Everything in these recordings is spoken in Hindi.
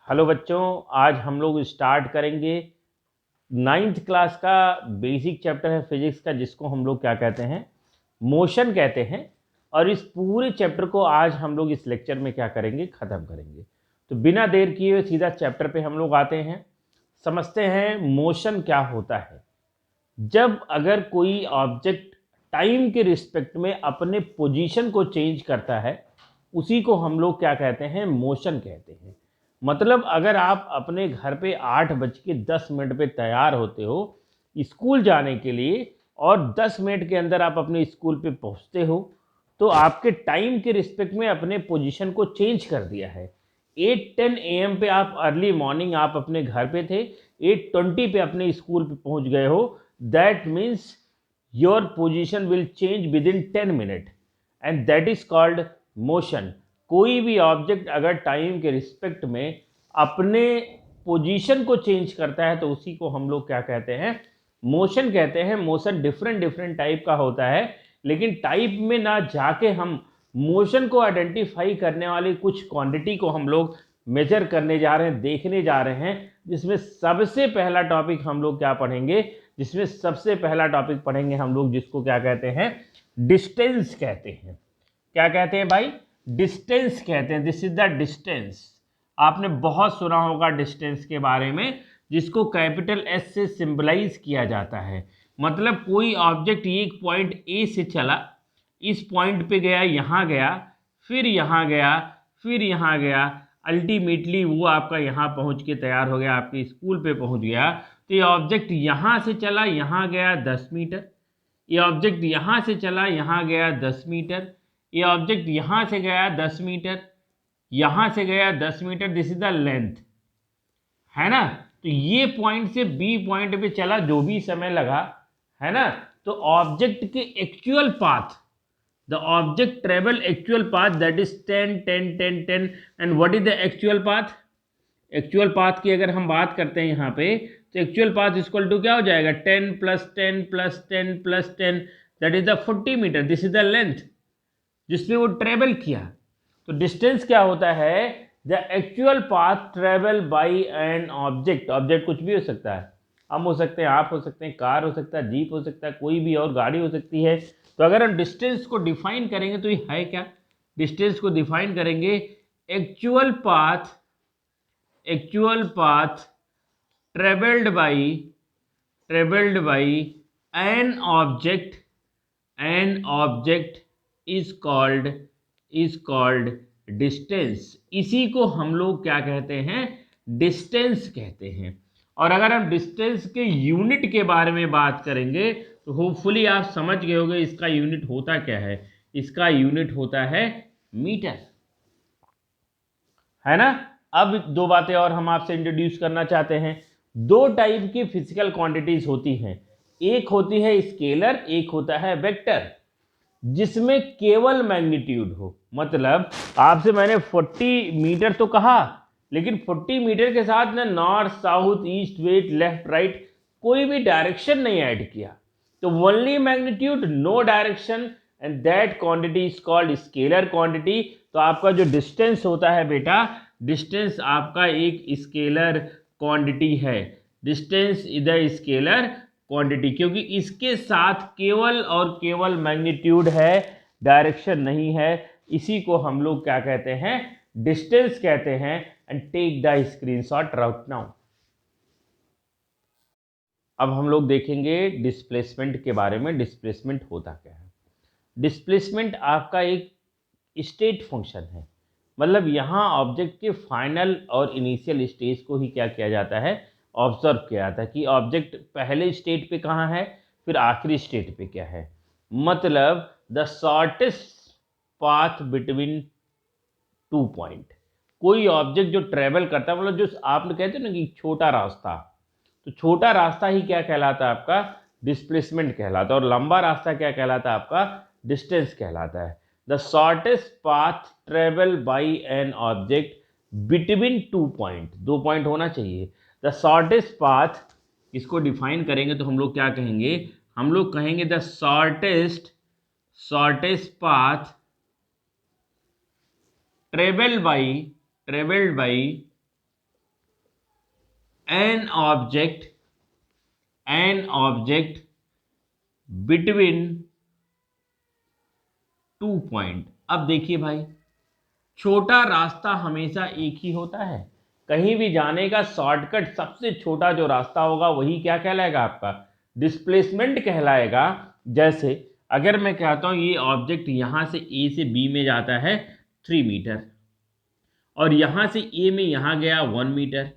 हेलो बच्चों, आज हम लोग स्टार्ट करेंगे नाइन्थ क्लास का बेसिक चैप्टर है फिजिक्स का, जिसको हम लोग क्या कहते हैं, मोशन कहते हैं। और इस पूरे चैप्टर को आज हम लोग इस लेक्चर में क्या करेंगे, ख़त्म करेंगे। तो बिना देर किए हुए सीधा चैप्टर पे हम लोग आते हैं, समझते हैं मोशन क्या होता है। जब अगर कोई ऑब्जेक्ट टाइम के रिस्पेक्ट में अपने पोजीशन को चेंज करता है, उसी को हम लोग क्या कहते हैं, मोशन कहते हैं। मतलब अगर आप अपने घर पे 8:10 पे तैयार होते हो स्कूल जाने के लिए, और 10 मिनट के अंदर आप अपने स्कूल पे पहुंचते हो, तो आपके टाइम के रिस्पेक्ट में अपने पोजीशन को चेंज कर दिया है। 8:10 AM पे आप अर्ली मॉर्निंग आप अपने घर पे थे, 8:20 पे अपने स्कूल पे पहुंच गए हो। That means your position will change with in 10 minute, and that is called motion. कोई भी ऑब्जेक्ट अगर टाइम के रिस्पेक्ट में अपने पोजीशन को चेंज करता है, तो उसी को हम लोग क्या कहते हैं, मोशन कहते हैं। मोशन डिफरेंट डिफरेंट टाइप का होता है, लेकिन टाइप में ना जाके हम मोशन को आइडेंटिफाई करने वाली कुछ क्वांटिटी को हम लोग मेजर करने जा रहे हैं, देखने जा रहे हैं। जिसमें सबसे पहला टॉपिक हम लोग क्या पढ़ेंगे, जिसमें सबसे पहला टॉपिक पढ़ेंगे हम लोग, जिसको क्या कहते हैं, डिस्टेंस कहते हैं। क्या कहते हैं भाई, डिस्टेंस कहते हैं। This is the distance. आपने बहुत सुना होगा डिस्टेंस के बारे में, जिसको कैपिटल एस से सिंबलाइज किया जाता है। मतलब कोई ऑब्जेक्ट एक पॉइंट ए से चला, इस पॉइंट पे गया, यहाँ गया, फिर यहाँ गया, फिर यहाँ गया, अल्टीमेटली वो आपका यहाँ पहुँच के तैयार हो गया, आपके स्कूल पे पहुँच गया। तो ये ऑब्जेक्ट यहाँ से चला, यहाँ गया 10 मीटर। ये ऑब्जेक्ट यहाँ से चला, यहाँ गया 10 मीटर। ये ऑब्जेक्ट यहाँ से गया 10 मीटर, यहाँ से गया 10 meter. This is the length, है ना। तो ये पॉइंट से बी पॉइंट पे चला, जो भी समय लगा, है ना। तो ऑब्जेक्ट के actual path, the object travel actual path, that is 10 10 10 10। and what is the actual path? Actual path की अगर हम बात करते हैं यहाँ पे, तो एक्चुअल पाथ इक्वल टू क्या हो जाएगा, 10 + 10 + 10 + 10, that is the 40 meter. This is the length जिसमें वो ट्रेवल किया। तो डिस्टेंस क्या होता है, the actual path travel by an object. Object कुछ भी हो सकता है, हम हो सकते हैं, आप हो सकते हैं, कार हो सकता है, जीप हो सकता है, कोई भी और गाड़ी हो सकती है। तो अगर हम डिस्टेंस को डिफाइन करेंगे तो ये है क्या, डिस्टेंस को डिफाइन करेंगे, actual path, actual path travelled by an object, an object is called distance. इसी को हम लोग क्या कहते हैं, डिस्टेंस कहते हैं। और अगर हम डिस्टेंस के यूनिट के बारे में बात करेंगे, तो होपफुली आप समझ गए होंगे इसका यूनिट होता क्या है। इसका यूनिट होता है मीटर, है ना। अब दो बातें और हम आपसे इंट्रोड्यूस करना चाहते हैं। दो टाइप की फिजिकल क्वांटिटीज होती हैं, एक होती है स्केलर, एक होता है वेक्टर, जिसमें केवल मैग्नीट्यूड हो। मतलब आपसे मैंने 40 मीटर तो कहा, लेकिन 40 मीटर के साथ ना north south east west left right कोई भी डायरेक्शन नहीं ऐड किया। तो only magnitude, no direction, and that quantity is called scalar quantity. तो आपका जो डिस्टेंस होता है बेटा, डिस्टेंस आपका एक स्केलर क्वांटिटी है। Distance is the scalar quantity, क्योंकि इसके साथ केवल और केवल मैग्नीट्यूड है, डायरेक्शन नहीं है। इसी को हम लोग क्या कहते हैं, डिस्टेंस कहते हैं। And take the screenshot right now. अब हम लोग देखेंगे डिस्प्लेसमेंट के बारे में। डिस्प्लेसमेंट होता क्या है, डिस्प्लेसमेंट आपका एक स्टेट फंक्शन है। मतलब यहाँ ऑब्जेक्ट के फाइनल और इनिशियल स्टेज को ही क्या किया जाता है, ऑब्जर्व किया जाता है कि ऑब्जेक्ट पहले स्टेट पे कहाँ है, फिर आखिरी स्टेट पे क्या है। मतलब the shortest path between 2 point. कोई ऑब्जेक्ट जो ट्रेवल करता है, मतलब जो आप लोग कहते हैं ना कि छोटा रास्ता, तो छोटा रास्ता ही क्या कहलाता है आपका, डिस्प्लेसमेंट कहलाता है। और लंबा रास्ता क्या कहलाता है आपका, डिस्टेंस कहलाता है। The shortest path travel by an object between 2 point, 2 point होना चाहिए। द शॉर्टेस्ट पाथ, इसको डिफाइन करेंगे तो हम लोग क्या कहेंगे, हम लोग कहेंगे the shortest path travelled by an object between 2 point. अब देखिए भाई, छोटा रास्ता हमेशा एक ही होता है, कहीं भी जाने का शॉर्टकट सबसे छोटा जो रास्ता होगा वही क्या कहलाएगा, आपका डिस्प्लेसमेंट कहलाएगा। जैसे अगर मैं कहता हूं ये ऑब्जेक्ट यहां से ए से बी में जाता है 3 मीटर, और यहां से ए में यहां गया 1 मीटर,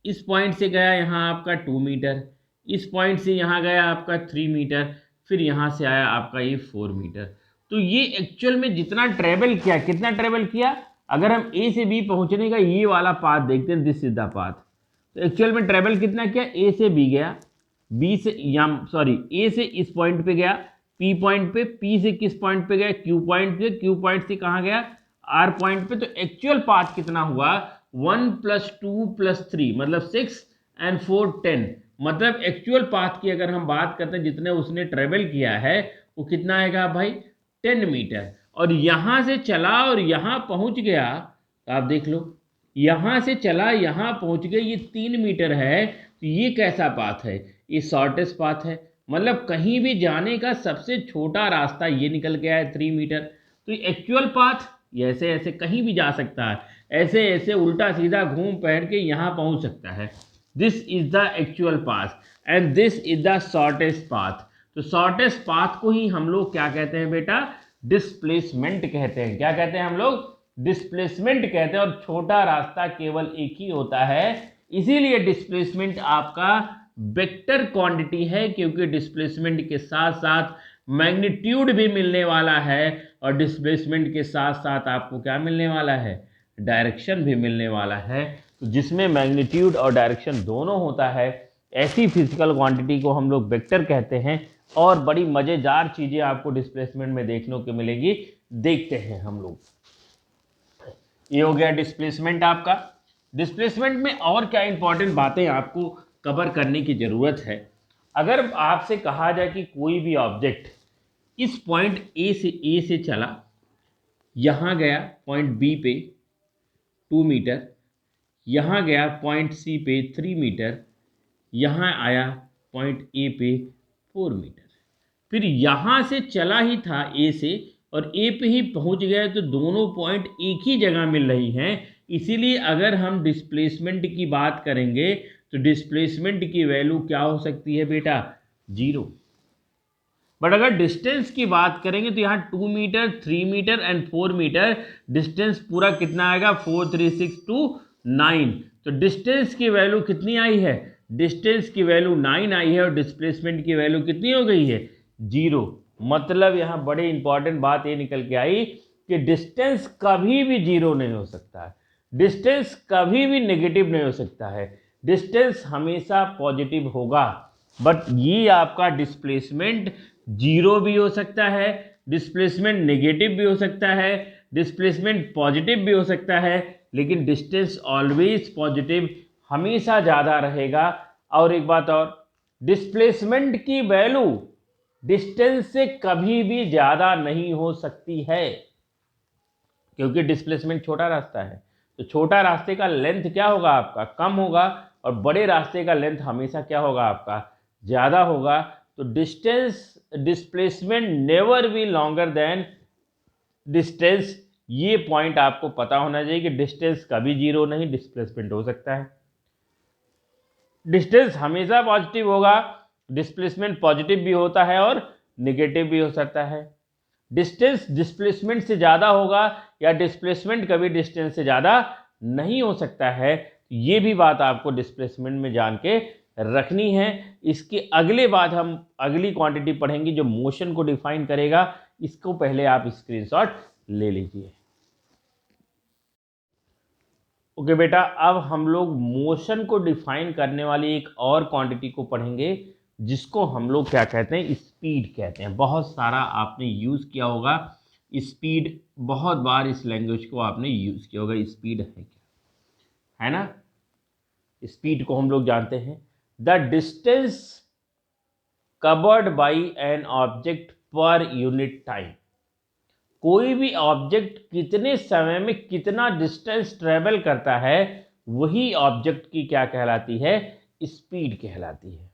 इस पॉइंट से गया यहाँ आपका 2 मीटर, इस पॉइंट से यहाँ गया आपका 3 मीटर, फिर यहाँ से आया आपका ये 4 मीटर। तो ये एक्चुअल में जितना ट्रेवल किया, कितना ट्रेवल किया, अगर हम ए से बी पहुँचने का ये वाला पाथ देखते हैं, दिस इज द पाथ, तो एक्चुअल में ट्रेवल कितना किया, ए से बी गया, बी से ए से इस पॉइंट पे गया, पी पॉइंट पे, पी से किस पॉइंट पे गया, क्यू पॉइंट पे, क्यू पॉइंट से कहाँ गया, आर पॉइंट पे। तो एक्चुअल पाथ कितना हुआ, 1 + 2 + 3 मतलब 6 एंड 4 10। मतलब एक्चुअल पाथ की अगर हम बात करते हैं जितने उसने ट्रेवल किया है वो कितना आएगा भाई, 10 मीटर। और यहां से चला और यहां पहुंच गया, तो आप देख लो, यहां से चला यहां पहुंच गया, ये 3 मीटर है। तो ये कैसा पाथ है, ये शॉर्टेस्ट पाथ है। मतलब कहीं भी जाने का सबसे छोटा रास्ता ये निकल गया है 3 मीटर। तो एक्चुअल पाथ ऐसे ऐसे कहीं भी जा सकता है, ऐसे ऐसे उल्टा सीधा घूम पहन के यहाँ पहुँच सकता है। This is the actual path and this is the shortest path. तो शॉर्टेस्ट पाथ को ही हम लोग क्या कहते हैं बेटा, डिस्प्लेसमेंट कहते हैं। क्या कहते हैं हम लोग, डिस्प्लेसमेंट कहते हैं। और छोटा रास्ता केवल एक ही होता है, इसीलिए डिस्प्लेसमेंट आपका वेक्टर क्वांटिटी है, क्योंकि डिस्प्लेसमेंट के साथ साथ मैग्नीट्यूड भी मिलने वाला है, और डिस्प्लेसमेंट के साथ साथ आपको क्या मिलने वाला है, डायरेक्शन भी मिलने वाला है। तो जिसमें मैग्नीट्यूड और डायरेक्शन दोनों होता है, ऐसी फिजिकल क्वांटिटी को हम लोग वेक्टर कहते हैं। और बड़ी मज़ेदार चीज़ें आपको डिस्प्लेसमेंट में देखने को मिलेगी, देखते हैं हम लोग। ये हो गया डिस्प्लेसमेंट आपका। डिस्प्लेसमेंट में और क्या इंपॉर्टेंट बातें आपको कवर करने की ज़रूरत है। अगर आपसे कहा जाए कि कोई भी ऑब्जेक्ट इस पॉइंट ए से चला, यहाँ गया पॉइंट बी पे 2 मीटर, यहाँ गया पॉइंट सी पे 3 मीटर, यहाँ आया पॉइंट ए पे 4 मीटर, फिर यहाँ से चला ही था ए से और ए पे ही पहुँच गया, तो दोनों पॉइंट एक ही जगह मिल रही हैं। इसीलिए अगर हम डिस्प्लेसमेंट की बात करेंगे तो डिस्प्लेसमेंट की वैल्यू क्या हो सकती है बेटा, 0। बट अगर डिस्टेंस की बात करेंगे तो यहाँ 2 meter, 3 meter and 4 meter, distance पूरा कितना आएगा, 4 3 6 2 9। तो डिस्टेंस की वैल्यू कितनी आई है, डिस्टेंस की वैल्यू 9 आई है, और डिस्प्लेसमेंट की वैल्यू कितनी हो गई है, 0। मतलब यहाँ बड़े इंपॉर्टेंट बात ये निकल के आई कि डिस्टेंस कभी भी 0 नहीं हो सकता है, डिस्टेंस कभी भी नेगेटिव नहीं हो सकता है, डिस्टेंस हमेशा पॉजिटिव होगा। बट ये आपका डिस्प्लेसमेंट 0 भी हो सकता है, डिस्प्लेसमेंट नेगेटिव भी हो सकता है, डिस्प्लेसमेंट पॉजिटिव भी हो सकता है, लेकिन डिस्टेंस ऑलवेज पॉजिटिव हमेशा ज़्यादा रहेगा। और एक बात और, डिस्प्लेसमेंट की वैल्यू डिस्टेंस से कभी भी ज़्यादा नहीं हो सकती है, क्योंकि डिस्प्लेसमेंट छोटा रास्ता है। तो छोटा रास्ते का लेंथ क्या होगा आपका, कम होगा, और बड़े रास्ते का लेंथ हमेशा क्या होगा आपका, ज़्यादा होगा। तो displacement never be longer than distance. ये पॉइंट आपको पता होना चाहिए कि डिस्टेंस कभी 0 नहीं, डिस्प्लेसमेंट हो सकता है। डिस्टेंस हमेशा पॉजिटिव होगा, डिस्प्लेसमेंट पॉजिटिव भी होता है और निगेटिव भी हो सकता है। डिस्टेंस डिस्प्लेसमेंट से ज़्यादा होगा या डिस्प्लेसमेंट कभी डिस्टेंस से ज़्यादा नहीं हो सकता है। ये भी बात आपको डिस्प्लेसमेंट में जान के रखनी है। इसके अगले बाद हम अगली क्वांटिटी पढ़ेंगे जो मोशन को डिफाइन करेगा। इसको पहले आप स्क्रीनशॉट ले लीजिए। ओके बेटा, अब हम लोग मोशन को डिफाइन करने वाली एक और क्वांटिटी को पढ़ेंगे जिसको हम लोग क्या कहते हैं, स्पीड कहते हैं। बहुत सारा आपने यूज़ किया होगा स्पीड, बहुत बार इस लैंग्वेज को आपने यूज़ किया होगा। स्पीड है क्या, है ना। स्पीड को हम लोग जानते हैं, the distance covered by an object per unit time. कोई भी ऑब्जेक्ट कितने समय में कितना डिस्टेंस ट्रेवल करता है, वही ऑब्जेक्ट की क्या कहलाती है, स्पीड कहलाती है।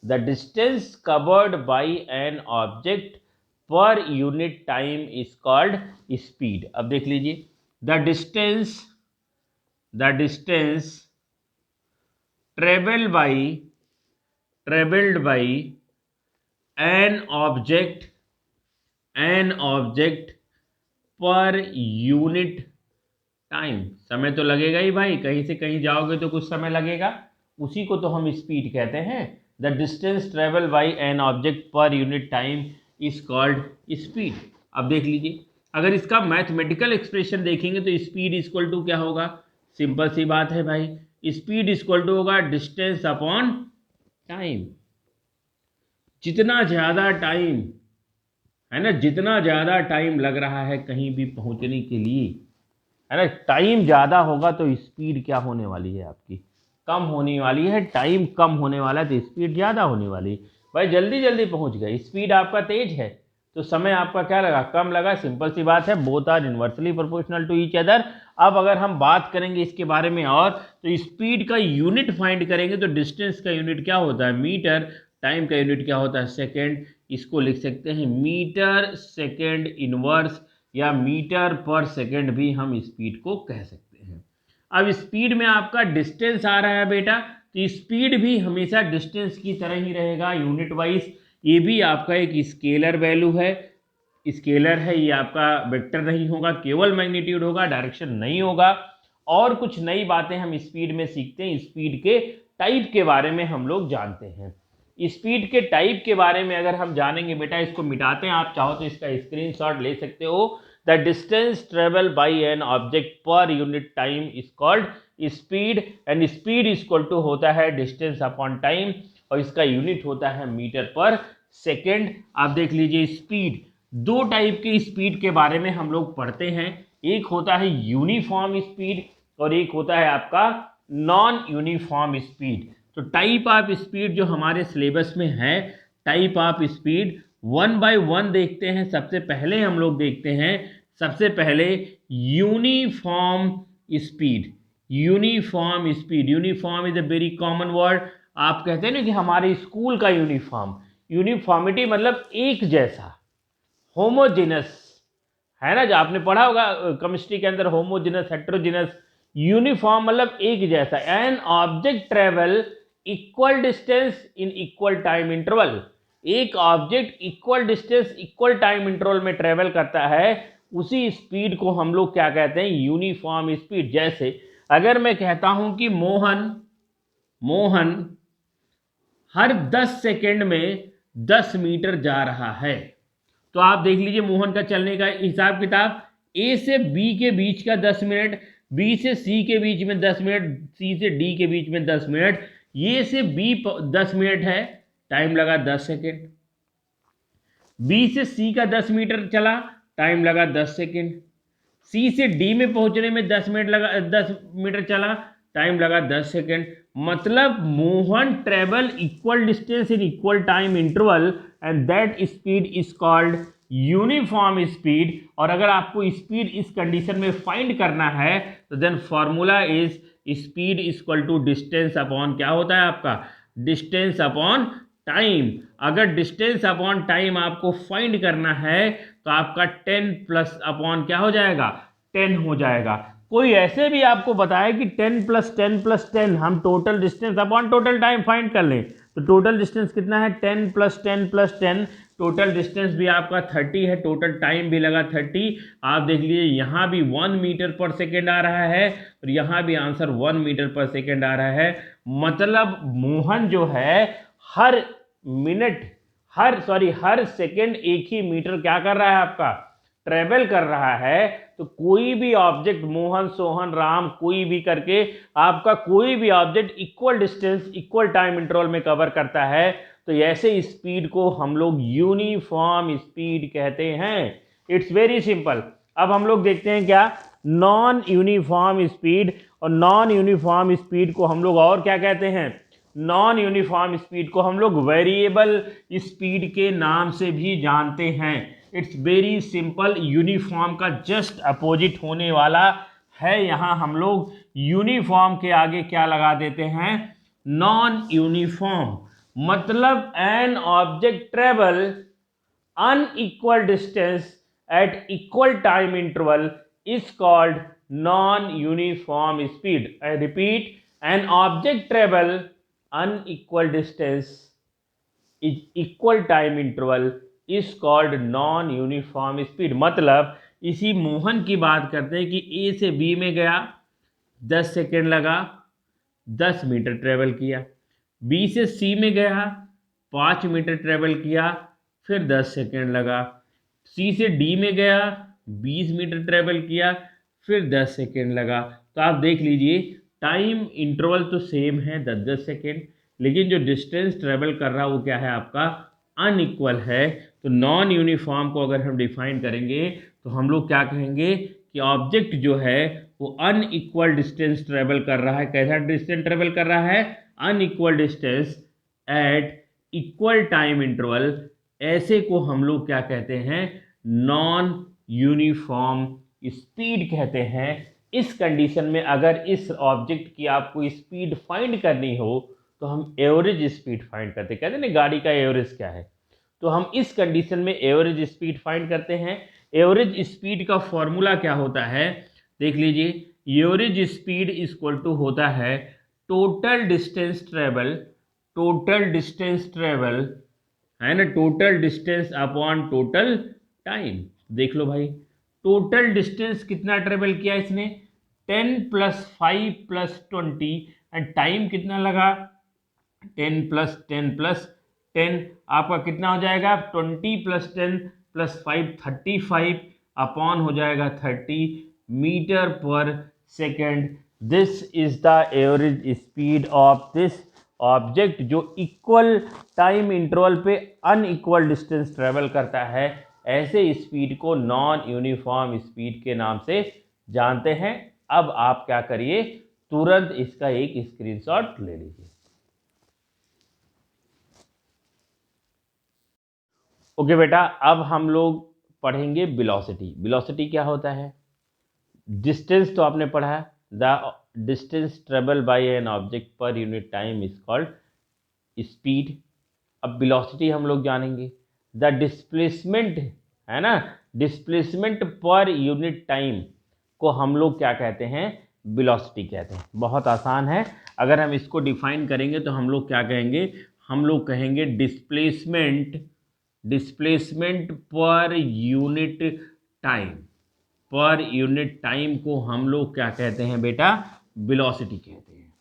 The distance covered by an object per unit time is called speed. अब देख लीजिए, the distance travelled by an object per unit time. समय तो लगेगा ही भाई, कहीं से कहीं जाओगे तो कुछ समय लगेगा, उसी को तो हम स्पीड कहते हैं। The distance travel by an object per unit time is called speed. अब देख लीजिए, अगर इसका मैथमेटिकल एक्सप्रेशन देखेंगे तो स्पीड इक्वल टू क्या होगा, सिंपल सी बात है भाई, स्पीड इक्वल टू होगा डिस्टेंस अपॉन टाइम। जितना ज़्यादा टाइम है ना, जितना ज़्यादा टाइम लग रहा है कहीं भी पहुंचने के लिए, है ना, टाइम ज़्यादा होगा तो स्पीड क्या होने वाली है आपकी, कम होने वाली है। टाइम कम होने वाला है तो स्पीड ज़्यादा होने वाली है। भाई जल्दी जल्दी पहुंच गए, स्पीड आपका तेज है तो समय आपका क्या लगा, कम लगा। सिंपल सी बात है, both are inversely proportional to each other. अब अगर हम बात करेंगे इसके बारे में और, तो स्पीड का यूनिट फाइंड करेंगे तो डिस्टेंस का यूनिट क्या होता है, मीटर, टाइम का यूनिट क्या होता है, सेकेंड। इसको लिख सकते हैं मीटर सेकेंड इनवर्स, या मीटर पर सेकेंड भी हम स्पीड को कह सकते हैं। अब स्पीड में आपका डिस्टेंस आ रहा है बेटा, तो स्पीड भी हमेशा डिस्टेंस की तरह ही रहेगा यूनिट वाइज। ये भी आपका एक स्केलर वैल्यू है, स्केलर है, ये आपका वेक्टर नहीं होगा, केवल मैग्नीट्यूड होगा, डायरेक्शन नहीं होगा। और कुछ नई बातें हम स्पीड में सीखते हैं, स्पीड के टाइप के बारे में हम लोग जानते हैं। स्पीड के टाइप के बारे में अगर हम जानेंगे बेटा, इसको मिटाते हैं, आप चाहो तो इसका स्क्रीनशॉट ले सकते हो। The distance travel by an object per unit time is called speed, and speed equal to होता है डिस्टेंस अपॉन टाइम, और इसका यूनिट होता है मीटर पर सेकेंड। आप देख लीजिए, स्पीड, दो टाइप की स्पीड के बारे में हम लोग पढ़ते हैं, एक होता है यूनिफॉर्म स्पीड और एक होता है आपका नॉन यूनिफॉर्म स्पीड। तो टाइप ऑफ स्पीड जो हमारे सिलेबस में है, type of speed one by one देखते हैं। सबसे पहले हम लोग देखते हैं, सबसे पहले uniform speed. Uniform speed, uniform is a very common word. आप कहते हैं ना कि हमारे स्कूल का यूनिफॉर्म, यूनिफॉर्मिटी मतलब एक जैसा, होमोजेनस, है ना, जो आपने पढ़ा होगा केमिस्ट्री के अंदर, होमोजेनस, हेट्रोजेनस। यूनिफॉर्म मतलब एक जैसा। An object travel equal distance in equal time interval. एक object equal distance equal time interval में ट्रेवल करता है, उसी स्पीड को हम लोग क्या कहते हैं, यूनिफॉर्म स्पीड। जैसे अगर मैं कहता हूं कि मोहन हर 10 सेकेंड में 10 मीटर जा रहा है, तो आप देख लीजिए मोहन का चलने का हिसाब किताब, ए से बी के बीच का 10 मिनट, बी से सी के बीच में 10 मिनट, सी से डी के बीच में 10 मिनट, ये से बी 10 मिनट है, टाइम लगा 10 सेकेंड। बी से सी का 10 मीटर चला, टाइम लगा 10 सेकेंड। सी से डी में पहुंचने में 10 मिनट लगा, 10 मीटर चला, टाइम लगा 10 सेकेंड। मतलब Mohan travel equal distance in equal time interval, and that speed is called uniform speed. और अगर आपको स्पीड इस कंडीशन में फाइंड करना है तो then formula is speed equal to distance upon क्या होता है आपका, डिस्टेंस अपॉन टाइम। अगर डिस्टेंस अपॉन टाइम आपको फाइंड करना है तो आपका 10 प्लस अपॉन क्या हो जाएगा, 10 हो जाएगा। कोई ऐसे भी आपको बताए कि 10 प्लस 10 प्लस 10 हम total distance upon total time find कर लें, तो टोटल डिस्टेंस कितना है, 10 प्लस 10 प्लस 10, टोटल डिस्टेंस भी आपका 30 है, टोटल टाइम भी लगा 30। आप देख लीजिए यहाँ भी 1 मीटर पर सेकेंड आ रहा है और यहाँ भी आंसर 1 मीटर पर सेकेंड आ रहा है। मतलब मोहन जो है हर मिनट, हर सेकेंड एक ही मीटर क्या कर रहा है आपका, ट्रेवल कर रहा है। तो कोई भी ऑब्जेक्ट, मोहन, सोहन, राम, कोई भी करके आपका कोई भी object equal distance equal time interval में कवर करता है, तो ऐसे स्पीड को हम लोग यूनिफॉर्म स्पीड कहते हैं। It's very simple. अब हम लोग देखते हैं क्या, नॉन यूनिफॉर्म स्पीड। और नॉन यूनिफॉर्म स्पीड को हम लोग और क्या कहते हैं, नॉन यूनिफॉर्म स्पीड को हम लोग वेरिएबल स्पीड के नाम से भी जानते हैं। इट्स वेरी सिंपल, यूनिफॉर्म का जस्ट अपोजिट होने वाला है यहाँ हम लोग यूनिफॉर्म के आगे क्या लगा देते हैं, नॉन यूनिफॉर्म। मतलब N object travel unequal distance at equal time interval is called non-uniform speed. I repeat, an object travel unequal distance is equal time interval is called non-uniform speed. मतलब इसी मोहन की बात करते हैं कि ए से बी में गया, 10 सेकेंड लगा, 10 मीटर ट्रेवल किया। बी से सी में गया, 5 मीटर ट्रेवल किया, फिर 10 सेकेंड लगा। सी से डी में गया, 20 मीटर ट्रेवल किया, फिर 10 सेकेंड लगा। तो आप देख लीजिए टाइम इंटरवल तो सेम है 10-10 सेकेंड, लेकिन जो डिस्टेंस ट्रेवल कर रहा है वो क्या है आपका, अनइक्वल है। तो नॉन यूनिफॉर्म को अगर हम डिफाइन करेंगे तो हम लोग क्या कहेंगे कि ऑब्जेक्ट जो है वो अनइक्वल डिस्टेंस ट्रेवल कर रहा है। कैसा डिस्टेंस ट्रेवल कर रहा है, unequal distance at equal time interval. ऐसे को हम लोग क्या कहते हैं, नॉन यूनिफॉर्म स्पीड कहते हैं। इस कंडीशन में अगर इस ऑब्जेक्ट की आपको स्पीड फाइंड करनी हो तो हम एवरेज स्पीड फाइंड करते हैं। कहते हैं ना गाड़ी का एवरेज क्या है, तो हम इस कंडीशन में एवरेज स्पीड फाइंड करते हैं। एवरेज स्पीड का फॉर्मूला क्या होता है, देख लीजिए, एवरेज स्पीड इक्वल टू होता है total distance travel, total distance travel है ना, total distance upon total time. देख लो भाई, टोटल डिस्टेंस कितना ट्रेवल किया इसने, 10 + 5 + 20, एंड टाइम कितना लगा, 10 + 10 + 10, आपका कितना हो जाएगा, 20 + 10 + 5 35 अपॉन हो जाएगा 30 मीटर पर second. This is the average speed of this object जो इक्वल टाइम इंटरवल पे अनइक्वल डिस्टेंस ट्रेवल करता है। ऐसे स्पीड को नॉन यूनिफॉर्म स्पीड के नाम से जानते हैं। अब आप क्या करिए, तुरंत इसका एक स्क्रीनशॉट ले लीजिए। ओके बेटा, अब हम लोग पढ़ेंगे वेलोसिटी। वेलोसिटी क्या होता है, डिस्टेंस तो आपने पढ़ा है, the distance travel by N object per unit time is called speed. अब वेलोसिटी हम लोग जानेंगे, द डिस्प्लेसमेंट है ना, डिस्प्लेसमेंट पर यूनिट टाइम को हम लोग क्या कहते हैं, वेलोसिटी कहते हैं। बहुत आसान है, अगर हम इसको डिफाइन करेंगे तो हम लोग क्या कहेंगे, हम लोग कहेंगे डिस्प्लेसमेंट, डिस्प्लेसमेंट पर यूनिट टाइम, पर यूनिट टाइम को हम लोग क्या कहते हैं बेटा, वेलोसिटी कहते हैं।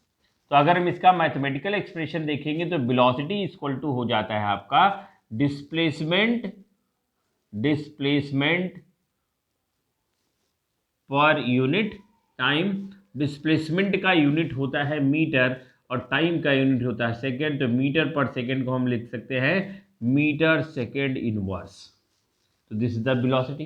तो अगर हम इसका मैथमेटिकल एक्सप्रेशन देखेंगे तो वेलोसिटी इक्वल टू हो जाता है आपका डिस्प्लेसमेंट, डिस्प्लेसमेंट पर यूनिट टाइम। डिस्प्लेसमेंट का यूनिट होता है मीटर और टाइम का यूनिट होता है सेकेंड। तो मीटर पर सेकेंड को हम लिख सकते हैं मीटर सेकेंड इनवर्स। तो दिस इज द वेलोसिटी।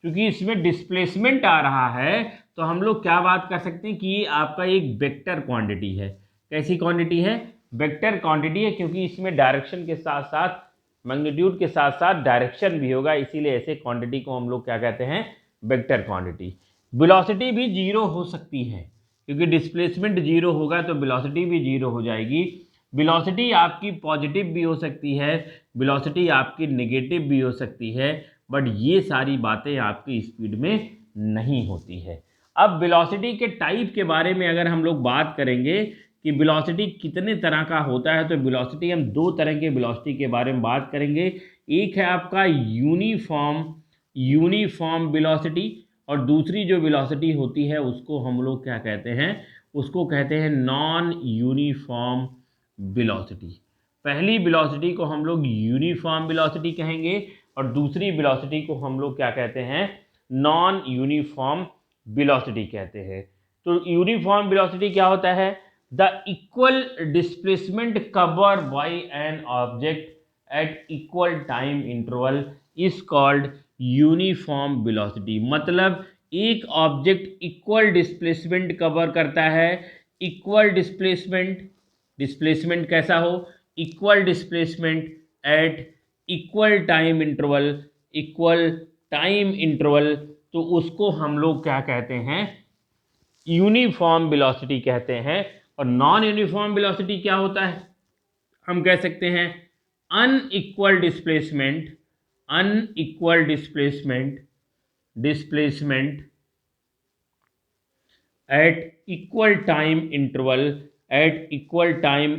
क्योंकि इसमें डिस्प्लेसमेंट आ रहा है तो हम लोग क्या बात कर सकते हैं कि ये आपका एक वेक्टर क्वांटिटी है। कैसी क्वांटिटी है, वेक्टर क्वांटिटी है, क्योंकि इसमें डायरेक्शन के साथ साथ मैग्नीट्यूड के साथ साथ डायरेक्शन भी होगा, इसीलिए ऐसे क्वांटिटी को हम लोग क्या कहते हैं, वेक्टर क्वांटिटी। वेलोसिटी भी जीरो हो सकती है, क्योंकि डिस्प्लेसमेंट जीरो होगा तो वेलोसिटी भी जीरो हो जाएगी। वेलोसिटी आपकी पॉजिटिव भी हो सकती है, वेलोसिटी आपकी नेगेटिव भी हो सकती है, बट ये सारी बातें आपकी स्पीड में नहीं होती है। अब वेलोसिटी के टाइप के बारे में अगर हम लोग बात करेंगे कि वेलोसिटी कितने तरह का होता है, तो वेलोसिटी हम दो तरह के वेलोसिटी के बारे में बात करेंगे। एक है आपका यूनिफॉर्म वेलोसिटी, और दूसरी जो वेलोसिटी होती है उसको हम लोग क्या कहते हैं, उसको कहते हैं नॉन यूनिफॉर्म वेलोसिटी। पहली वेलोसिटी को हम लोग यूनिफॉर्म वेलोसिटी कहेंगे और दूसरी वेलोसिटी को हम लोग क्या कहते हैं, नॉन यूनिफॉर्म वेलोसिटी कहते हैं। तो यूनिफॉर्म वेलोसिटी क्या होता है, the equal displacement cover by an object at equal time interval is called uniform velocity. मतलब एक ऑब्जेक्ट इक्वल डिस्प्लेसमेंट कवर करता है, इक्वल डिस्प्लेसमेंट, डिस्प्लेसमेंट कैसा हो, equal displacement eight equal time interval, equal time interval, तो उसको हम लोग क्या कहते हैं, यूनिफॉर्म वेलोसिटी कहते हैं। और नॉन यूनिफॉर्म वेलोसिटी क्या होता है? हम कह सकते हैं unequal displacement, unequal displacement at equal time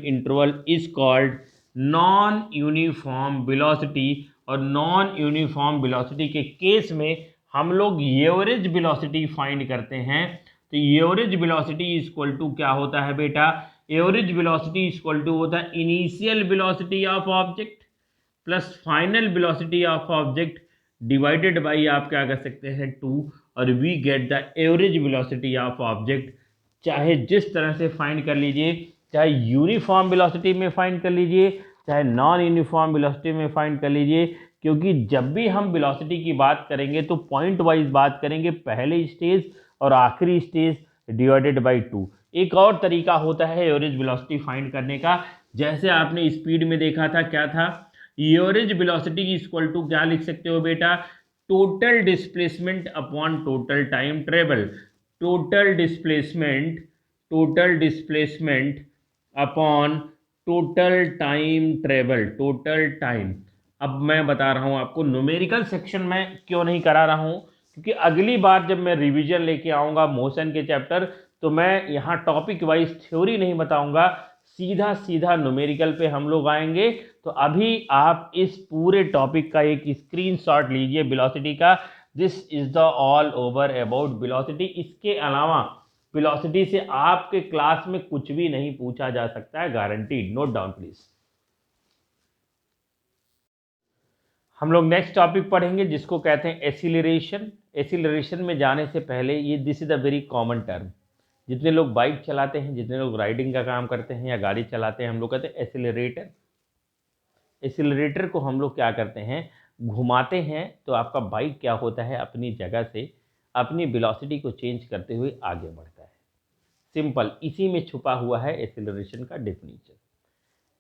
interval is called non uniform velocity. और नॉन यूनिफॉर्म वेलोसिटी के केस में हम लोग एवरेज वेलोसिटी फाइंड करते हैं। तो average velocity is equal to क्या होता है बेटा? Average velocity is equal to होता है initial velocity of object plus final velocity of object divided by आप क्या कर सकते हैं 2, और we get the average velocity of object. चाहे जिस तरह से फाइंड कर लीजिए, चाहे यूनिफॉर्म वेलोसिटी में फाइंड कर लीजिए, चाहे नॉन यूनिफॉर्म वेलोसिटी में फाइंड कर लीजिए, क्योंकि जब भी हम वेलोसिटी की बात करेंगे तो पॉइंट वाइज बात करेंगे, पहले स्टेज और आखिरी स्टेज डिवाइडेड बाई 2। एक और तरीका होता है एवरेज वेलोसिटी फाइंड करने का, जैसे आपने स्पीड में देखा था, क्या था? Average velocity is equal to क्या लिख सकते हो बेटा? Total displacement upon total time travel. Total displacement upon total time travel, total time. अब मैं बता रहा हूं आपको, न्यूमेरिकल सेक्शन में क्यों नहीं करा रहा हूं, क्योंकि अगली बार जब मैं रिवीजन लेके आऊंगा मोशन के चैप्टर, तो मैं यहाँ टॉपिक वाइज थ्योरी नहीं बताऊंगा, सीधा सीधा न्यूमेरिकल पे हम लोग आएंगे। तो अभी आप इस पूरे टॉपिक का एक स्क्रीनशॉट लीजिए वेलोसिटी का। This is the all over about velocity. इसके अलावा वेलोसिटी से आपके क्लास में कुछ भी नहीं पूछा जा सकता है, गारंटीड। Note down please. हम लोग नेक्स्ट टॉपिक पढ़ेंगे जिसको कहते हैं एसिलरेशन। एसिलरेशन में जाने से पहले ये this is a very common term. जितने लोग बाइक चलाते हैं, जितने लोग राइडिंग का काम करते हैं या गाड़ी चलाते हैं, हम लोग कहते हैं एसिलरेटर। एसिलरेटर को हम लोग क्या करते हैं, घुमाते हैं तो आपका बाइक क्या होता है, अपनी जगह से अपनी वेलोसिटी को चेंज करते हुए आगे बढ़ता है। सिंपल, इसी में छुपा हुआ है एसिलरेशन का डेफिनेशन।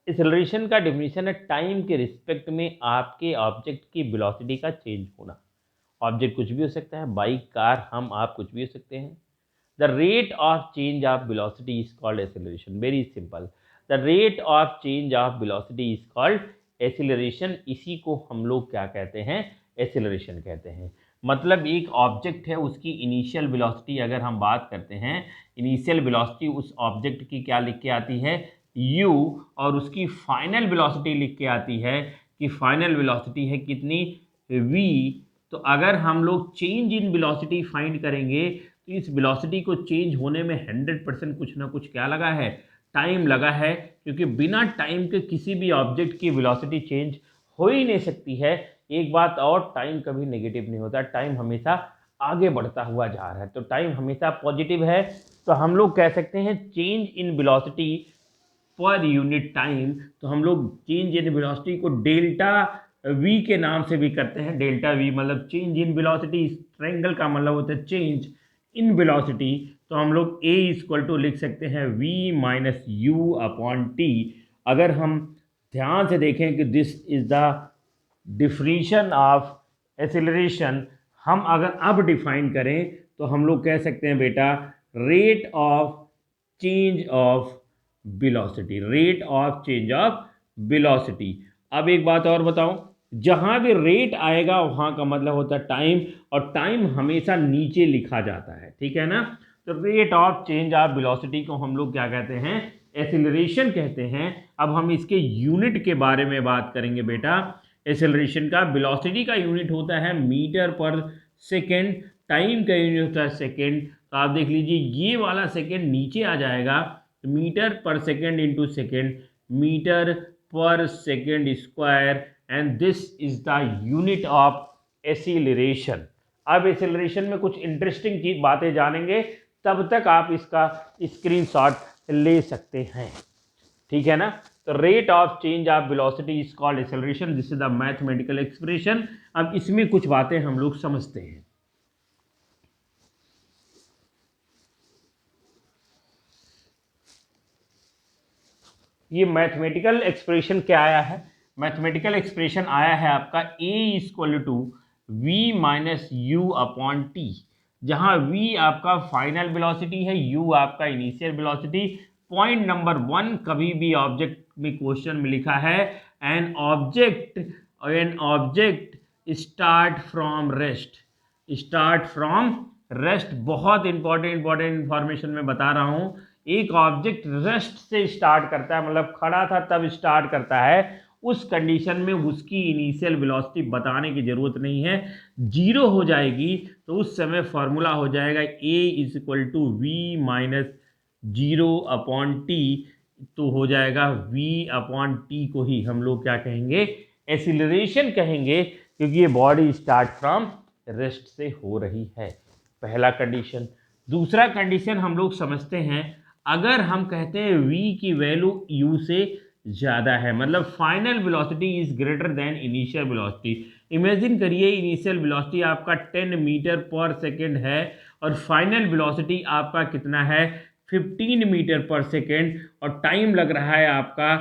एसिलरेशन का डेफिनेशन है टाइम के रिस्पेक्ट में आपके ऑब्जेक्ट की वेलोसिटी का चेंज होना। ऑब्जेक्ट कुछ भी हो सकता है, बाइक, कार, हम, आप, कुछ भी हो सकते हैं। The rate of change of velocity is called acceleration. Very simple, the rate of change of velocity is called acceleration. इसी को हम लोग क्या कहते हैं, एसिलरेशन कहते हैं। मतलब एक ऑब्जेक्ट है, उसकी इनिशियल वेलोसिटी अगर हम बात करते हैं, इनिशियल वेलोसिटी उस ऑब्जेक्ट की क्या लिख के आती है, u, और उसकी फाइनल वेलोसिटी लिख के आती है कि फाइनल वेलोसिटी है कितनी, v। तो अगर हम लोग चेंज इन वेलोसिटी फाइंड करेंगे तो इस वेलोसिटी को चेंज होने में 100% कुछ ना कुछ क्या लगा है, टाइम लगा है। क्योंकि बिना टाइम के किसी भी ऑब्जेक्ट की वेलोसिटी चेंज हो ही नहीं सकती है। एक बात और, टाइम कभी नेगेटिव नहीं होता, टाइम हमेशा आगे बढ़ता हुआ जा रहा है, तो टाइम हमेशा पॉजिटिव है। तो हम लोग कह सकते हैं change in velocity per unit time. तो हम लोग चेंज इन वेलोसिटी को डेल्टा वी के नाम से भी करते हैं। डेल्टा वी मतलब चेंज इन वेलोसिटी, ट्रायंगल का मतलब होता है चेंज इन वेलोसिटी। तो हम लोग ए इक्वल टू लिख सकते हैं v minus u upon T. अगर हम ध्यान से देखें कि this is the definition of acceleration, हम अगर अब डिफाइन करें तो हम लोग कह सकते हैं बेटा rate of change of velocity, rate of change of velocity. अब एक बात और बताऊं, जहां भी रेट आएगा वहां का मतलब होता है टाइम, और टाइम हमेशा नीचे लिखा जाता है, ठीक है ना। तो rate of change of velocity को हम लोग क्या कहते हैं, एसिलरेशन कहते हैं। अब हम इसके यूनिट के बारे में बात करेंगे बेटा। एसिलरेशन का वेलोसिटी का यूनिट होता है मीटर पर सेकेंड, टाइम का यूनिट होता है सेकेंड। तो आप देख लीजिए ये वाला सेकेंड नीचे आ जाएगा, मीटर पर सेकेंड इंटू सेकेंड, मीटर पर second square, and this is the unit of acceleration. अब एसिलरेशन में कुछ इंटरेस्टिंग चीज बातें जानेंगे, तब तक आप इसका स्क्रीनशॉट ले सकते हैं, ठीक है ना। तो rate of change of velocity is called acceleration, this is the mathematical expression. अब इसमें कुछ बातें हम लोग समझते हैं। ये मैथमेटिकल एक्सप्रेशन क्या आया है, मैथमेटिकल एक्सप्रेशन आया है आपका a equal to v minus u upon t. जहां v आपका फाइनल वेलोसिटी है, u आपका इनिशियल वेलोसिटी। पॉइंट नंबर 1 कभी भी ऑब्जेक्ट में क्वेश्चन में लिखा है an object start from rest. बहुत इंपॉर्टेंट इंफॉर्मेशन मैं बता रहा हूं। एक ऑब्जेक्ट रेस्ट से स्टार्ट करता है, मतलब खड़ा था तब स्टार्ट करता है, उस कंडीशन में उसकी इनिशियल वेलोसिटी बताने की जरूरत नहीं है, जीरो हो जाएगी। तो उस समय फॉर्मूला हो जाएगा a=v-0/t। तो हो जाएगा v/t को ही हम लोग क्या कहेंगे, एक्सीलरेशन कहेंगे, क्योंकि ये बॉडी स्टार्ट फ्रॉम रेस्ट से हो रही है। पहला कंडीशन। दूसरा कंडीशन हम लोग समझते हैं, अगर हम कहते हैं v की वैल्यू u से ज़्यादा है, मतलब final velocity is greater than initial velocity. Imagine करिए इनिशियल वेलोसिटी आपका 10 मीटर पर सेकेंड है और फाइनल वेलोसिटी आपका कितना है, 15 मीटर पर सेकेंड, और टाइम लग रहा है आपका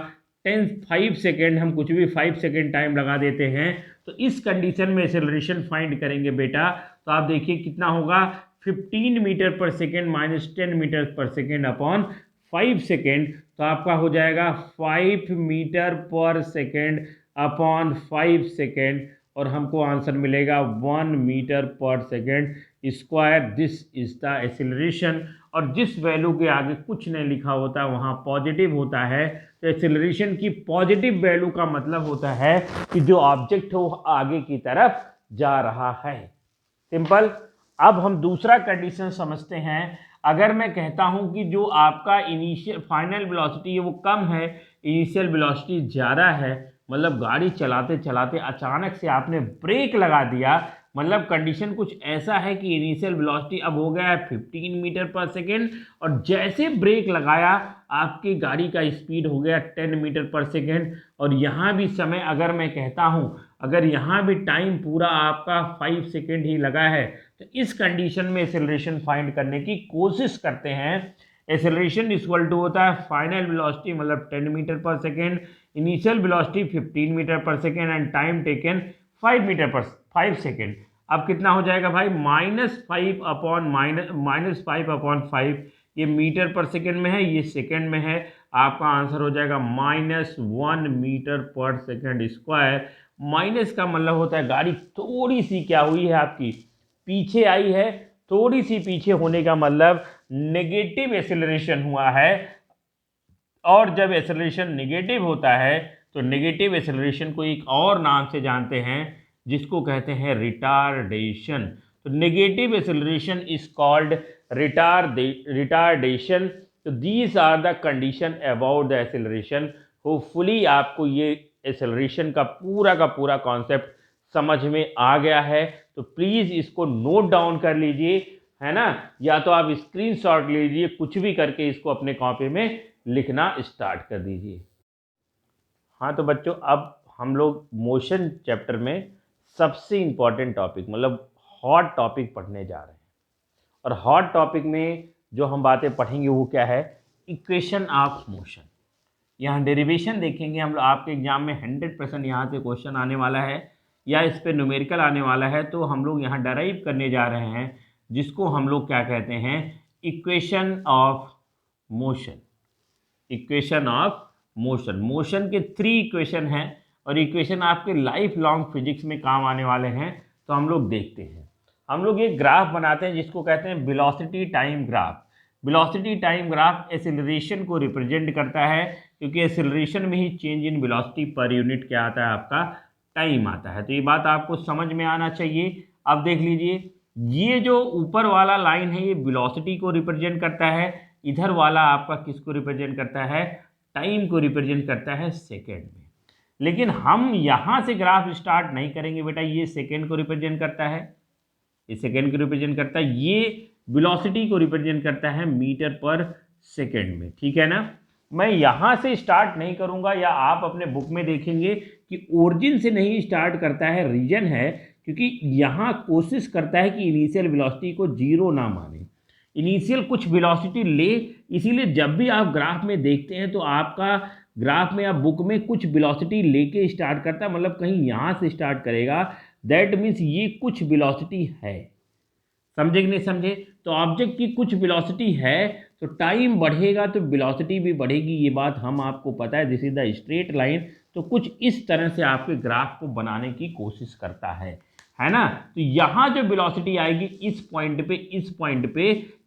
5 सेकेंड। हम कुछ भी 5 सेकेंड टाइम लगा देते हैं। तो इस कंडीशन में एक्सेलरेशन फाइंड करेंगे बेटा, तो आप देखिए कितना होगा, 15 मीटर पर सेकेंड माइनस 10 मीटर पर सेकेंड अपॉन 5 सेकेंड। तो आपका हो जाएगा 5 मीटर पर सेकेंड अपॉन 5 सेकेंड, और हमको आंसर मिलेगा 1 मीटर पर second square. This is the acceleration. और जिस वैल्यू के आगे कुछ नहीं लिखा होता वहाँ पॉजिटिव होता है, तो एक्सेलरेशन की पॉजिटिव वैल्यू का मतलब होता है कि जो ऑब्जेक्ट है वो आगे की तरफ जा रहा है। सिंपल। अब हम दूसरा कंडीशन समझते हैं। अगर मैं कहता हूं कि जो आपका इनिशियल फाइनल वेलोसिटी है वो कम है, इनिशियल वेलोसिटी ज़्यादा है, मतलब गाड़ी चलाते चलाते अचानक से आपने ब्रेक लगा दिया, मतलब कंडीशन कुछ ऐसा है कि इनिशियल वेलोसिटी अब हो गया है 15 मीटर पर सेकेंड, और जैसे ब्रेक लगाया आपकी गाड़ी का स्पीड हो गया 10 मीटर पर सेकेंड। और यहाँ भी समय अगर मैं कहता हूँ, अगर यहाँ भी टाइम पूरा आपका 5 सेकेंड ही लगा है, तो इस कंडीशन में एक्सेलरेशन फाइंड करने की कोशिश करते हैं। एक्सेलरेशन इक्वल टू होता है फाइनल वेलोसिटी मतलब 10 मीटर पर सेकेंड, इनिशियल वेलोसिटी 15 मीटर पर second and time taken 5 second. अब कितना हो जाएगा भाई, -5/5। ये मीटर पर सेकेंड में है, ये सेकेंड में है। आपका आंसर हो जाएगा -1 मीटर पर सेकेंड स्क्वायर। माइनस का मतलब होता है गाड़ी थोड़ी सी क्या हुई है आपकी, पीछे आई है। थोड़ी सी पीछे होने का मतलब नेगेटिव एक्सेलरेशन हुआ है। और जब एक्सेलरेशन नेगेटिव होता है तो नेगेटिव एक्सेलरेशन को एक और नाम से जानते हैं, जिसको कहते हैं रिटार्डेशन। तो negative acceleration is called retardation. तो these are the condition about the acceleration. Hopefully आपको ये एक्सेलरेशन का पूरा कॉन्सेप्ट समझ में आ गया है। तो प्लीज़ इसको नोट डाउन कर लीजिए, है ना, या तो आप स्क्रीनशॉट लीजिए, कुछ भी करके इसको अपने कॉपी में लिखना स्टार्ट कर दीजिए। हाँ तो बच्चों, अब हम लोग मोशन चैप्टर में सबसे इम्पॉर्टेंट टॉपिक मतलब हॉट टॉपिक पढ़ने जा रहे हैं। और हॉट टॉपिक में जो हम बातें पढ़ेंगे वो क्या है, इक्वेशन ऑफ मोशन। यहाँ डेरिवेशन देखेंगे हम लोग। आपके एग्जाम में 100% यहाँ से क्वेश्चन आने वाला है या इस पर न्यूमेरिकल आने वाला है। तो हम लोग यहाँ डराइव करने जा रहे हैं, जिसको हम लोग क्या कहते हैं, equation of motion. Equation of motion. Motion के 3 इक्वेशन हैं और इक्वेशन आपके लाइफ लॉन्ग फिजिक्स में काम आने वाले हैं। तो हम लोग देखते हैं, हम लोग एक ग्राफ बनाते हैं जिसको कहते हैं velocity time graph. Velocity time graph acceleration को रिप्रेजेंट करता है, क्योंकि एक्सेलरेशन में ही change in velocity per unit क्या आता है, आपका टाइम आता है। तो ये बात आपको समझ में आना चाहिए। अब देख लीजिए, ये जो ऊपर वाला लाइन है ये वेलोसिटी को रिप्रेजेंट करता है, इधर वाला आपका किसको रिप्रेजेंट करता है, टाइम को रिप्रेजेंट करता है सेकेंड में। लेकिन हम यहाँ से ग्राफ स्टार्ट नहीं करेंगे बेटा, ये सेकेंड को रिप्रेजेंट करता है, ये सेकेंड को रिप्रेजेंट करता है, ये वेलोसिटी को रिप्रेजेंट करता है मीटर पर सेकेंड में, ठीक है ना। मैं यहाँ से स्टार्ट नहीं करूँगा, या आप अपने बुक में देखेंगे कि ओरिजिन से नहीं स्टार्ट करता है। रीजन है क्योंकि यहाँ कोशिश करता है कि इनिशियल वेलोसिटी को जीरो ना माने, इनिशियल कुछ वेलोसिटी ले। इसीलिए जब भी आप ग्राफ में देखते हैं तो आपका ग्राफ में या बुक में कुछ वेलोसिटी लेके स्टार्ट करता है, मतलब कहीं यहाँ से स्टार्ट करेगा, दैट मीन्स ये कुछ वेलोसिटी है। समझे कि नहीं समझे? तो ऑब्जेक्ट की कुछ वेलोसिटी है तो टाइम बढ़ेगा तो वेलोसिटी भी बढ़ेगी, ये बात हम आपको पता है। This is the straight line. तो कुछ इस तरह से आपके ग्राफ को बनाने की कोशिश करता है ना। तो यहाँ जो वेलोसिटी आएगी इस पॉइंट पे,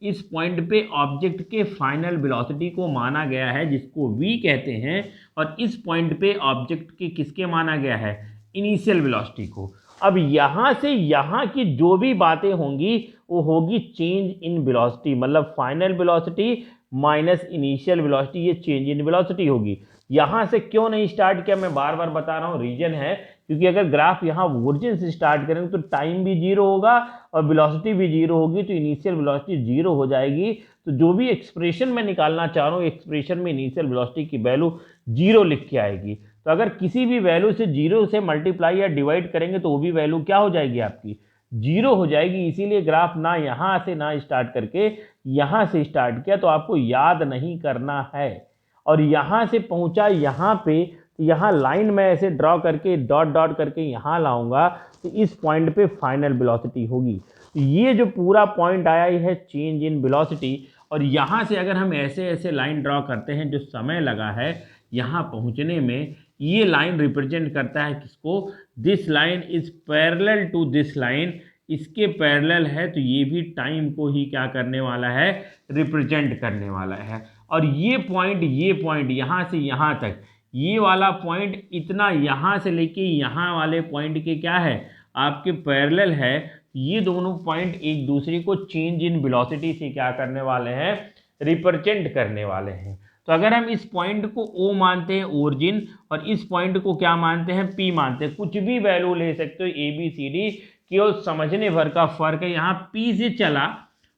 इस पॉइंट पे ऑब्जेक्ट के फाइनल वेलोसिटी को माना गया है जिसको v कहते हैं, और इस पॉइंट पे ऑब्जेक्ट के किसके माना गया है, इनिशियल वेलोसिटी को। अब यहाँ से यहाँ की जो भी बातें होंगी वो होगी चेंज इन वेलोसिटी, मतलब final velocity minus initial velocity, ये चेंज इन वेलोसिटी होगी। यहाँ से क्यों नहीं स्टार्ट किया, मैं बार बार बता रहा हूँ, रीजन है क्योंकि अगर ग्राफ यहाँ ओरिजिन से स्टार्ट करेंगे तो टाइम भी जीरो होगा और वेलोसिटी भी जीरो होगी, तो इनिशियल वेलोसिटी जीरो हो जाएगी। तो जो भी एक्सप्रेशन मैं निकालना चाह रहा हूँ, एक्सप्रेशन में इनिशियल वेलोसिटी की वैल्यू जीरो लिख के आएगी। तो अगर किसी भी वैल्यू से जीरो से मल्टीप्लाई या डिवाइड करेंगे तो वो भी वैल्यू क्या हो जाएगी, आपकी जीरो हो जाएगी। इसीलिए ग्राफ ना यहाँ से ना स्टार्ट करके यहाँ से स्टार्ट किया, तो आपको याद नहीं करना है। और यहाँ से पहुँचा यहाँ पे, तो यहाँ लाइन में ऐसे ड्रॉ करके डॉट डॉट करके यहाँ लाऊंगा, तो इस पॉइंट पे फाइनल वेलोसिटी होगी। तो ये जो पूरा पॉइंट आया ये है चेंज इन वेलोसिटी। और यहाँ से अगर हम ऐसे ऐसे लाइन ड्रॉ करते हैं, जो समय लगा है यहाँ पहुँचने में, ये लाइन रिप्रेजेंट करता है किसको, this line is parallel to this line, इसके पैरेलल है, तो ये भी टाइम को ही क्या करने वाला है, रिप्रेजेंट करने वाला है। और ये पॉइंट यहाँ से यहाँ तक, ये वाला पॉइंट इतना यहाँ से लेके यहाँ वाले पॉइंट के क्या है, आपके पैरेलल है। ये दोनों पॉइंट एक दूसरे को चेंज इन वेलोसिटी से क्या करने वाले हैं, रिप्रेजेंट करने वाले हैं। तो अगर हम इस पॉइंट को O मानते हैं ओरिजिन, और इस पॉइंट को क्या मानते हैं, P मानते हैं, कुछ भी वैल्यू ले सकते हो ABCD, केवल समझने भर का फर्क है। यहाँ P से चला,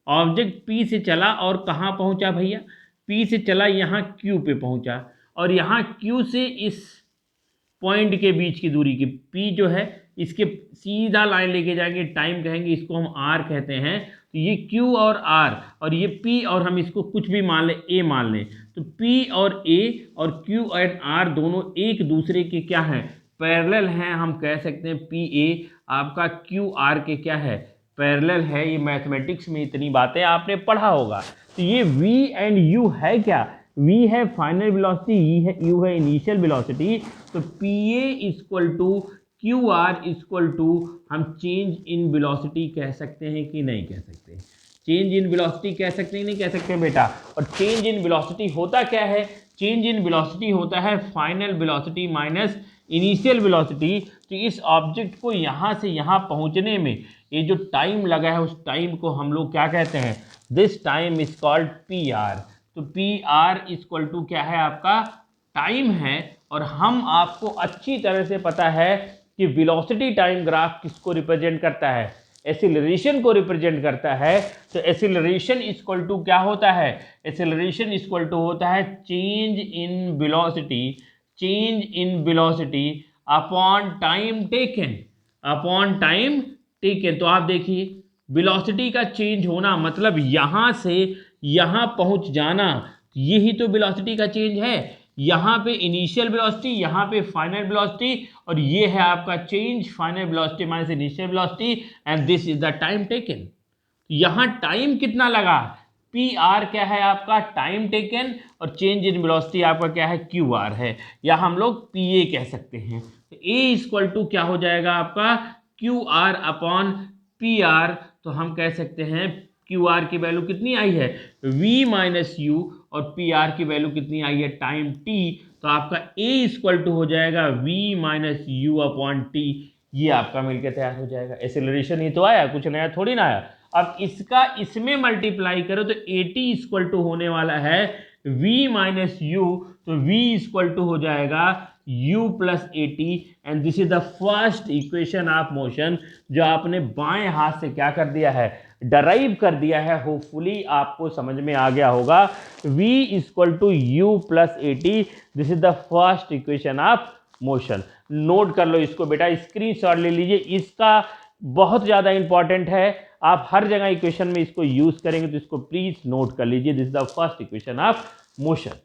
ऑब्जेक्ट P से चला और कहाँ पहुँचा भैया, P से चला यहाँ Q पे पहुँचा, और यहाँ Q से इस पॉइंट के बीच की दूरी की P जो है, इसके सीधा लाइन लेके जाएंगे, टाइम कहेंगे, इसको हम R कहते हैं। तो ये Q और R और ये P, और हम इसको कुछ भी मान लें, A मान लें, तो P और A और Q और R दोनों एक दूसरे के क्या हैं, पैरेलल हैं। हम कह सकते हैं PA आपका QR के क्या है, पैरेलल है। ये मैथमेटिक्स में इतनी बातें आपने पढ़ा होगा। तो ये V एंड U है क्या, V है फाइनल वेलोसिटी, U है इनिशियल वेलोसिटी। तो PA equal to QR equal to हम चेंज इन वेलोसिटी कह सकते हैं कि नहीं कह सकते, चेंज इन वेलोसिटी कह सकते हैं नहीं कह सकते बेटा। और चेंज इन वेलोसिटी होता क्या है, चेंज इन वेलोसिटी होता है final velocity minus initial velocity. तो इस ऑब्जेक्ट को यहाँ से यहाँ पहुँचने में ये जो टाइम लगा है, उस टाइम को हम लोग क्या कहते हैं, this time is called PR। तो PR इक्वल टू क्या है, आपका टाइम है। और हम आपको अच्छी तरह से पता है कि वेलोसिटी टाइम ग्राफ किसको रिप्रेजेंट करता है, एक्सीलरेशन को रिप्रेजेंट करता है। तो एक्सीलरेशन इक्वल टू क्या होता है, एक्सीलरेशन इक्वल टू होता है change in velocity, change in velocity upon time taken, upon time taken. तो आप देखिए वेलोसिटी का चेंज होना मतलब यहाँ से यहाँ पहुँच जाना, यही तो वेलोसिटी का चेंज है। यहाँ पे इनिशियल वेलोसिटी, यहाँ पे फाइनल वेलोसिटी, और ये है आपका change final velocity minus initial velocity, and this is the time taken. यहाँ टाइम कितना लगा, PR क्या है आपका टाइम टेकन, और चेंज इन वेलोसिटी आपका क्या है, QR है, या हम लोग PA कह सकते हैं। तो A इक्वल टू क्या हो जाएगा आपका QR अपॉन PR। तो हम कह सकते हैं QR की वैल्यू कितनी आई है, V माइनस U, और PR की वैल्यू कितनी आई है, टाइम T। तो आपका A इक्वल टू हो जाएगा V minus U upon T। ये आपका मिलकर तैयार हो जाएगा। एक्सेलरेशन ही तो आया, कुछ नया थोड़ी ना आया। अब इसका इसमें मल्टीप्लाई करो तो AT इक्वल टू होने वाला है V माइनस U। तो V इक्वल टू हो जाएगा U plus AT, and this is the first equation of motion, जो आपने बाएं हाथ से क्या कर दिया है, डराइव कर दिया है। होपफुली आपको समझ में आ गया होगा। V equal to U plus AT, this is the first equation of motion. Note कर लो इसको बेटा, स्क्रीनशॉट ले लीजिए, इसका बहुत ज़्यादा इंपॉर्टेंट है। आप हर जगह इक्वेशन में इसको यूज़ करेंगे, तो इसको प्लीज़ नोट कर लीजिए। This is the first equation of motion.